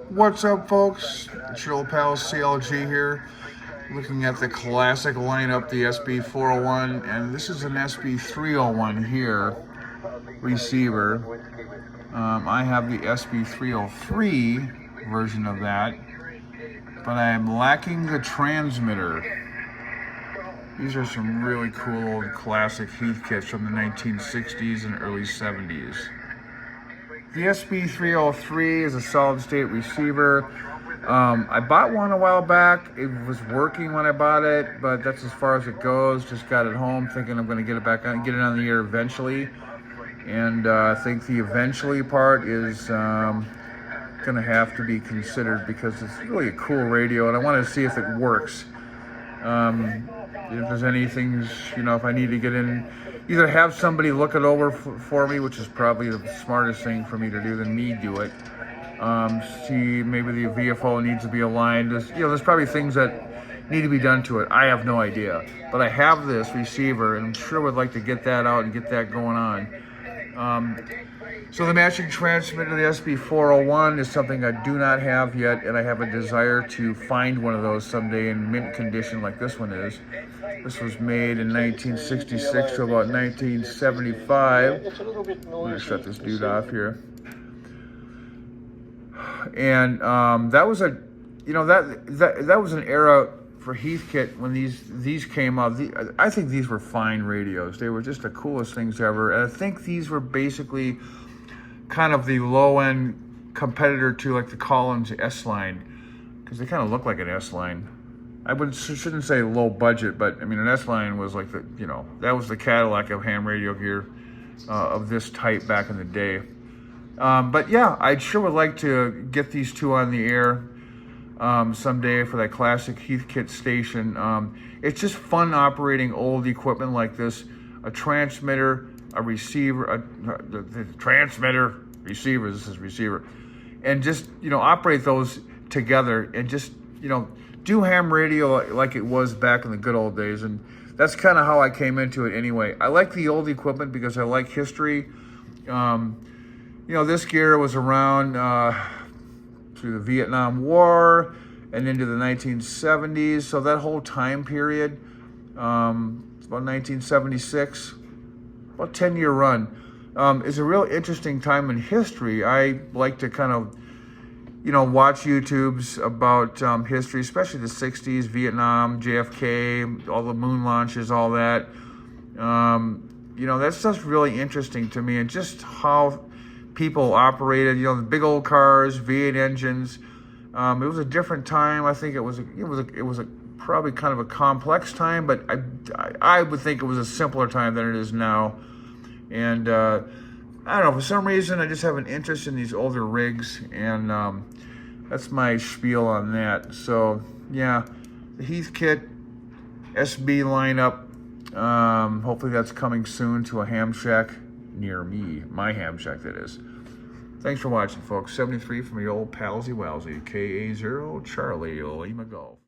What's up, folks? It's your old pal CLG here, looking at the classic lineup, the SB-401, and this is an SB-301 here, receiver. I have the SB-303 version of that, but I am lacking the transmitter. These are some really cool old classic Heathkits from the 1960s and early 70s. The SB-303 is a solid-state receiver. I bought one a while back. It was working when I bought it, but that's as far as it goes. Just got it home, thinking I'm going to get it back on, get it on the air eventually. And I think the eventually part is going to have to be considered because it's really a cool radio, and I want to see if it works. If there's any things, if I need to get in, either have somebody look it over for me, which is probably the smartest thing for me to do than me do it. See, maybe the VFO needs to be aligned. There's probably things that need to be done to it. I have no idea, but I have this receiver, and I'm sure would like to get that out and get that going on. So the matching transmitter to the SB-401 is something I do not have yet, and I have a desire to find one of those someday in mint condition like this one is. This was made in 1966 to about 1975. I'm going to shut this dude off here. And that was that was an era for Heathkit when these came out. I think these were fine radios. They were just the coolest things ever. And I think these were basically kind of the low-end competitor to like the Collins S-Line, because they kind of look like an S-Line. I shouldn't say low budget, but I mean an S-Line was like that was the Cadillac of ham radio gear of this type back in the day. But yeah, I sure would like to get these two on the air someday for that classic Heathkit station. It's just fun operating old equipment like this, a transmitter, a receiver, the transmitter, receiver, this is receiver, and just, operate those together and just, do ham radio like it was back in the good old days. And that's kind of how I came into it anyway. I like the old equipment because I like history. This gear was around through the Vietnam War and into the 1970s. So that whole time period, it's about 1976, about 10-year run, is a real interesting time in history. I like to kind of, watch YouTubes about history, especially the 60s, Vietnam, JFK, all the moon launches, all that. That's just really interesting to me, and just how people operated, the big old cars, V8 engines. It was a different time. I think it was probably kind of a complex time, but I would think it was a simpler time than it is now. And I don't know, for some reason I just have an interest in these older rigs, and that's my spiel on that. So yeah, the Heathkit SB lineup, hopefully that's coming soon to a ham shack near me, my ham shack that is. Thanks for watching, folks. 73 from your old palsy Wowsy, KA0 Charlie Lima Golf.